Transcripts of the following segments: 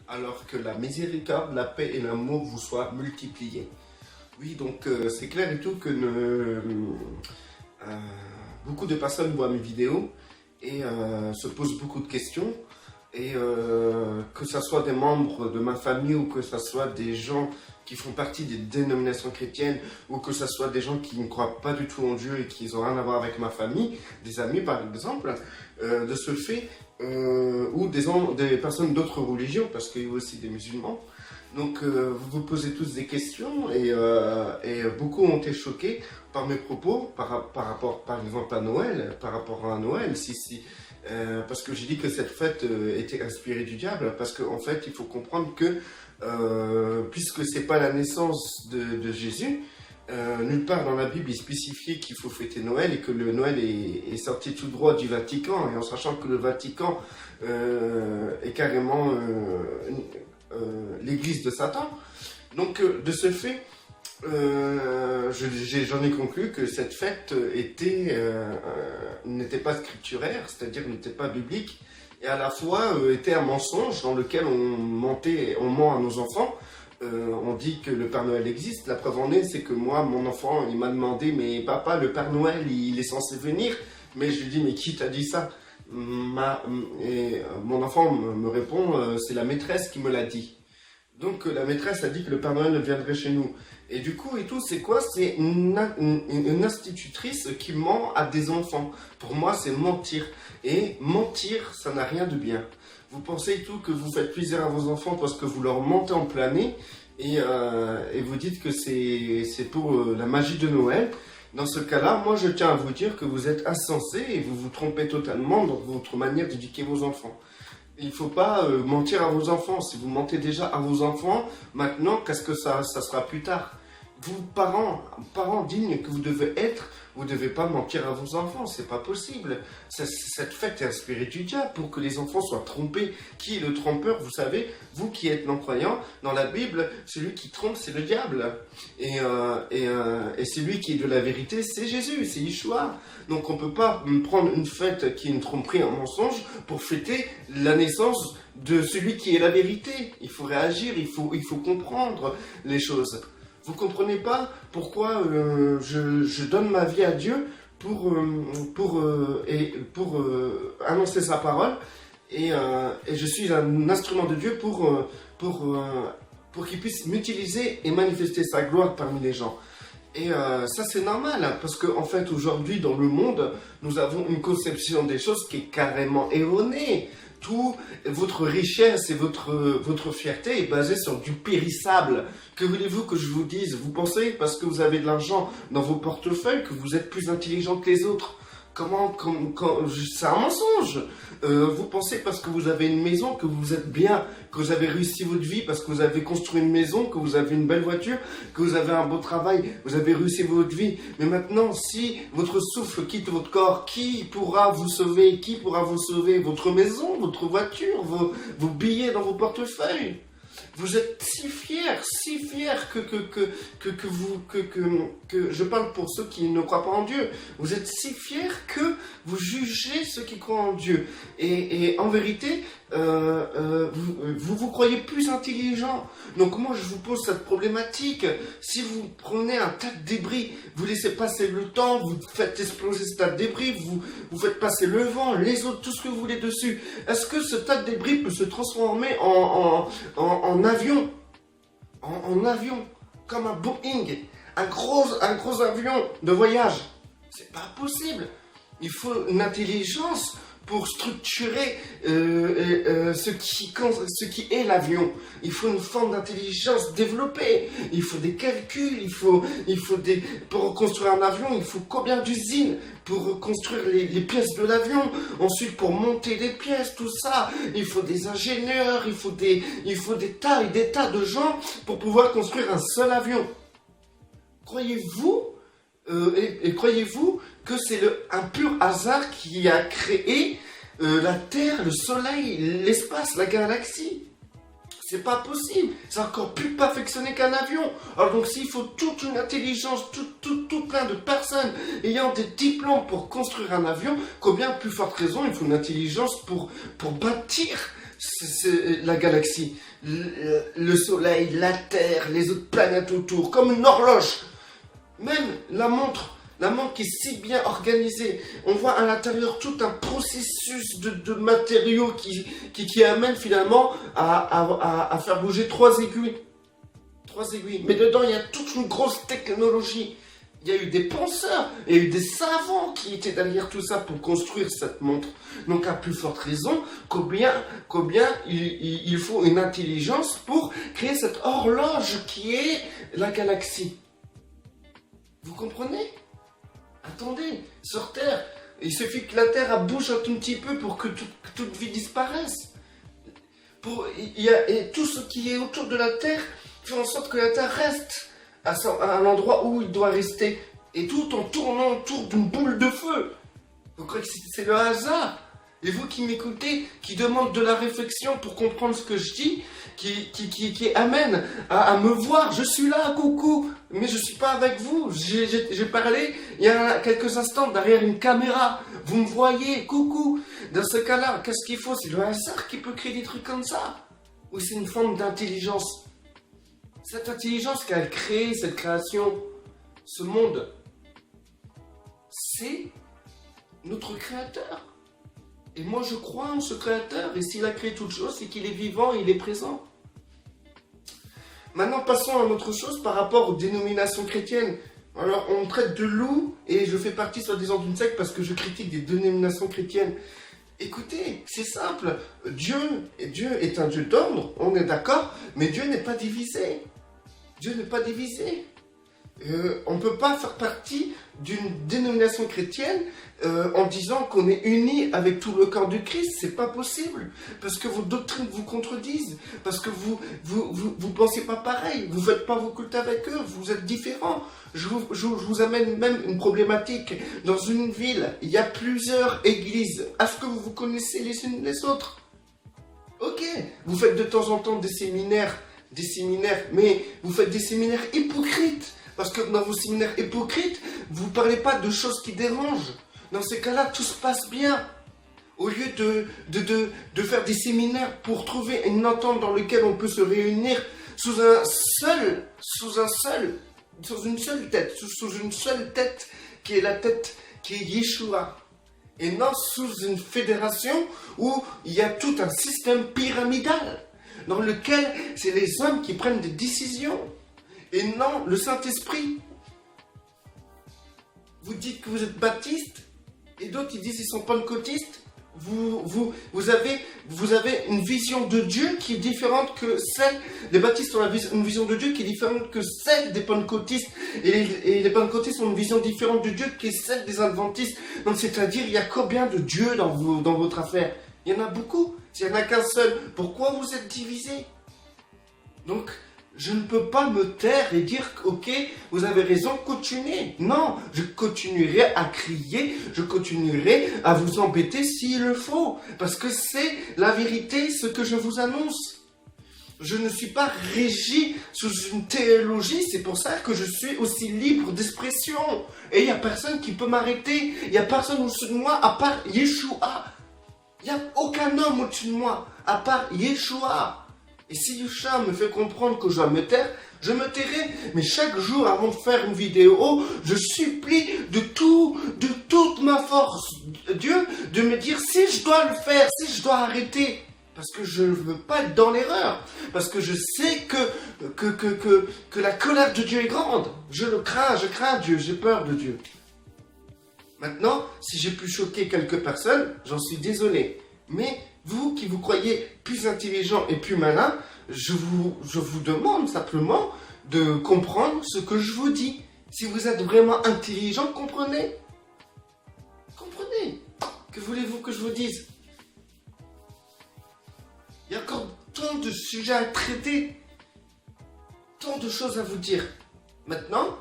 alors que la miséricorde, la paix et l'amour vous soient multipliés. Oui, donc c'est clair et tout que beaucoup de personnes voient mes vidéos et se posent beaucoup de questions. Et que ce soit des membres de ma famille ou que ce soit des gens qui font partie des dénominations chrétiennes ou que ce soit des gens qui ne croient pas du tout en Dieu et qui n'ont rien à voir avec ma famille, des amis par exemple, de ce fait, ou des personnes d'autres religions, parce qu'il y a aussi des musulmans. Donc vous vous posez tous des questions et beaucoup ont été choqués par mes propos par rapport par exemple à Noël, par rapport à Noël, parce que j'ai dit que cette fête était inspirée du diable, parce qu'en fait il faut comprendre que puisque c'est pas la naissance de Jésus, nulle part dans la Bible il est spécifié qu'il faut fêter Noël et que le Noël est sorti tout droit du Vatican, et en sachant que le Vatican est carrément l'église de Satan. Donc de ce fait, j'en ai conclu que cette fête n'était pas scripturaire, c'est-à-dire n'était pas biblique, et à la fois était un mensonge dans lequel on ment à nos enfants. On dit que le Père Noël existe. La preuve en est, c'est que moi, mon enfant, il m'a demandé, mais papa, le Père Noël, il est censé venir. Mais je lui dis, mais qui t'a dit ça? Et mon enfant me répond, c'est la maîtresse qui me l'a dit. Donc la maîtresse a dit que le Père Noël viendrait chez nous. Et du coup, c'est quoi? C'est une institutrice qui ment à des enfants. Pour moi, c'est mentir. Et mentir, ça n'a rien de bien. Vous pensez tout que vous faites plaisir à vos enfants parce que vous leur mentez en plein nez et vous dites que c'est pour la magie de Noël. Dans ce cas-là, moi je tiens à vous dire que vous êtes insensé et vous vous trompez totalement dans votre manière d'éduquer vos enfants. Il ne faut pas mentir à vos enfants. Si vous mentez déjà à vos enfants, maintenant, qu'est-ce que ça sera plus tard? Vous, parents dignes que vous devez être, vous ne devez pas mentir à vos enfants, c'est pas possible. Cette fête est inspirée du diable pour que les enfants soient trompés. Qui est le trompeur? Vous savez, vous qui êtes non-croyant, dans la Bible, celui qui trompe, c'est le diable. Et celui qui est de la vérité, c'est Jésus, c'est Yeshua. Donc on ne peut pas prendre une fête qui est une tromperie, un mensonge, pour fêter la naissance de celui qui est la vérité. Il faut réagir, il faut comprendre les choses. Vous comprenez pas pourquoi je donne ma vie à Dieu pour annoncer sa parole et je suis un instrument de Dieu pour qu'il puisse m'utiliser et manifester sa gloire parmi les gens. Et ça c'est normal, hein, parce qu'en fait aujourd'hui dans le monde, nous avons une conception des choses qui est carrément erronée. Tout votre richesse et votre fierté est basée sur du périssable. Que voulez-vous que je vous dise? Vous pensez parce que vous avez de l'argent dans vos portefeuilles que vous êtes plus intelligent que les autres? C'est un mensonge. Vous pensez parce que vous avez une maison que vous êtes bien, que vous avez réussi votre vie, parce que vous avez construit une maison, que vous avez une belle voiture, que vous avez un beau travail, vous avez réussi votre vie. Mais maintenant, si votre souffle quitte votre corps, qui pourra vous sauver? Qui pourra vous sauver? Votre maison, votre voiture, vos billets dans vos portefeuilles. Vous êtes si fiers que je parle pour ceux qui ne croient pas en Dieu. Vous êtes si fiers que vous jugez ceux qui croient en Dieu. Et en vérité, vous croyez plus intelligent. Donc moi je vous pose cette problématique. Si vous prenez un tas de débris, vous laissez passer le temps, vous faites exploser ce tas de débris, vous faites passer le vent, les autres, tout ce que vous voulez dessus. Est-ce que ce tas de débris peut se transformer en avion? En avion, comme un Boeing, un gros avion de voyage? C'est pas possible. Il faut une intelligence pour structurer ce qui est l'avion. Il faut une forme d'intelligence développée. Il faut des calculs, pour construire un avion, il faut combien d'usines pour construire les pièces de l'avion. Ensuite, pour monter les pièces, tout ça, il faut des ingénieurs, il faut des tas et des tas de gens pour pouvoir construire un seul avion. Croyez-vous croyez-vous que c'est un pur hasard qui a créé la Terre, le Soleil, l'espace, la galaxie? C'est pas possible. C'est encore plus perfectionné qu'un avion. Alors donc s'il faut toute une intelligence, tout plein de personnes ayant des diplômes pour construire un avion, combien plus forte raison il faut une intelligence pour bâtir c'est la galaxie, le soleil, la Terre, les autres planètes autour, comme une horloge. Même la montre qui est si bien organisée. On voit à l'intérieur tout un processus de matériaux qui amène finalement à faire bouger 3 aiguilles. 3 aiguilles. Mais dedans, il y a toute une grosse technologie. Il y a eu des penseurs, il y a eu des savants qui étaient derrière tout ça pour construire cette montre. Donc à plus forte raison, combien il faut une intelligence pour créer cette horloge qui est la galaxie. Vous comprenez? Attendez, sur Terre, il suffit que la Terre bouge un tout petit peu pour que toute vie disparaisse. Et tout ce qui est autour de la Terre fait en sorte que la Terre reste à l'endroit où il doit rester. Et tout en tournant autour d'une boule de feu. Vous croyez que c'est le hasard? Et vous qui m'écoutez, qui demande de la réflexion pour comprendre ce que je dis, qui amène à me voir, je suis là, coucou, mais je ne suis pas avec vous. J'ai parlé il y a quelques instants derrière une caméra. Vous me voyez, coucou. Dans ce cas-là, qu'est-ce qu'il faut? C'est le hasard qui peut créer des trucs comme ça? Ou c'est une forme d'intelligence? Cette intelligence qui a créé cette création, ce monde, c'est notre créateur. Et moi je crois en ce créateur, et s'il a créé toute chose, c'est qu'il est vivant et il est présent. Maintenant passons à autre chose par rapport aux dénominations chrétiennes. Alors on traite de loup, et je fais partie soi-disant d'une secte parce que je critique des dénominations chrétiennes. Écoutez, c'est simple, Dieu est un Dieu d'ordre, on est d'accord, mais Dieu n'est pas divisé. Dieu n'est pas divisé. On ne peut pas faire partie d'une dénomination chrétienne en disant qu'on est unis avec tout le corps du Christ. C'est pas possible. Parce que vos doctrines vous contredisent. Parce que vous pensez pas pareil. Vous faites pas vos cultes avec eux. Vous êtes différents. Je vous amène même une problématique. Dans une ville, il y a plusieurs églises. Est-ce que vous vous connaissez les unes les autres? Ok. Vous faites de temps en temps des séminaires, mais vous faites des séminaires hypocrites. Parce que dans vos séminaires hypocrites, vous ne parlez pas de choses qui dérangent. Dans ces cas-là, tout se passe bien. Au lieu de faire des séminaires pour trouver une entente dans laquelle on peut se réunir sous une seule tête, qui est la tête qui est Yeshua. Et non sous une fédération où il y a tout un système pyramidal, dans lequel c'est les hommes qui prennent des décisions. Et non, le Saint-Esprit. Vous dites que vous êtes baptiste, et d'autres ils disent qu'ils sont pentecôtistes. Vous avez une vision de Dieu qui est différente que celle des baptistes ont une vision de Dieu qui est différente que celle des pentecôtistes, et les pentecôtistes ont une vision différente de Dieu qui est celle des adventistes. Donc c'est-à-dire, il y a combien de dieux dans votre affaire? Il y en a beaucoup. S'il n'y en a qu'un seul, pourquoi vous êtes divisés? Donc je ne peux pas me taire et dire ok, vous avez raison, continuez. Non, je continuerai à crier, je continuerai à vous embêter s'il le faut. Parce que c'est la vérité, ce que je vous annonce. Je ne suis pas régi sous une théologie, c'est pour ça que je suis aussi libre d'expression. Et il n'y a personne qui peut m'arrêter, il n'y a personne au-dessus de moi à part Yeshua. Il n'y a aucun homme au-dessus de moi à part Yeshua. Et si Yeshua me fait comprendre que je dois me taire, je me tairai. Mais chaque jour, avant de faire une vidéo, je supplie de toute ma force, Dieu, de me dire si je dois le faire, si je dois arrêter. Parce que je ne veux pas être dans l'erreur. Parce que je sais que la colère de Dieu est grande. Je crains Dieu, j'ai peur de Dieu. Maintenant, si j'ai pu choquer quelques personnes, j'en suis désolé. Mais vous qui vous croyez plus intelligent et plus malin, je vous demande simplement de comprendre ce que je vous dis. Si vous êtes vraiment intelligent, comprenez. Comprenez. Que voulez-vous que je vous dise? Il y a encore tant de sujets à traiter, tant de choses à vous dire. Maintenant,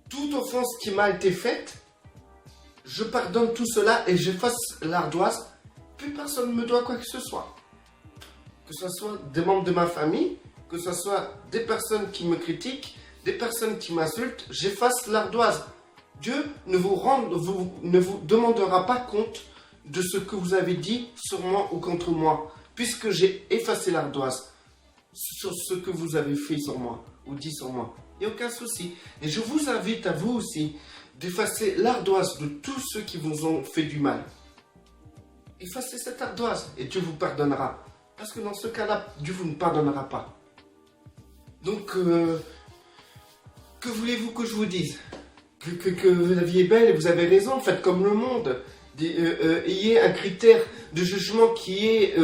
toute offense qui m'a été faite, je pardonne tout cela et j'efface l'ardoise. Plus personne ne me doit quoi que ce soit. Que ce soit des membres de ma famille, que ce soit des personnes qui me critiquent, des personnes qui m'insultent, j'efface l'ardoise. Dieu ne vous demandera pas compte de ce que vous avez dit sur moi ou contre moi. puisque j'ai effacé l'ardoise sur ce que vous avez fait sur moi, ou dit sur moi. Il n'y a aucun souci. Et je vous invite à vous aussi d'effacer l'ardoise de tous ceux qui vous ont fait du mal. Effacez cette ardoise et Dieu vous pardonnera. Parce que dans ce cas-là, Dieu vous ne pardonnera pas. Donc, que voulez-vous que je vous dise? Que la vie est belle et vous avez raison, faites comme le monde. Ayez un critère de jugement qui est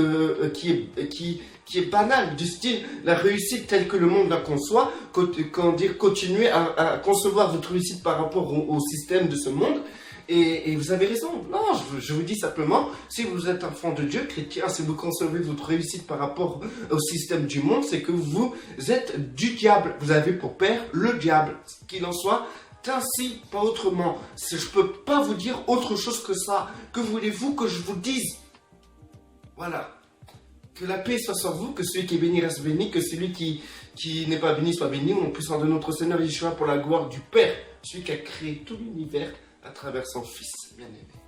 banal, du style la réussite telle que le monde la conçoit, continuez à concevoir votre réussite par rapport au système de ce monde. Et vous avez raison. Non, je vous dis simplement, si vous êtes enfant de Dieu, chrétien, si vous concevez votre réussite par rapport au système du monde, c'est que vous êtes du diable. Vous avez pour père le diable. Qu'il en soit ainsi, pas autrement. Je ne peux pas vous dire autre chose que ça. Que voulez-vous que je vous dise? Voilà. Que la paix soit sur vous, que celui qui est béni reste béni, que celui qui n'est pas béni soit béni, au puissant de notre Seigneur Yeshua pour la gloire du Père, celui qui a créé tout l'univers à travers son Fils bien-aimé.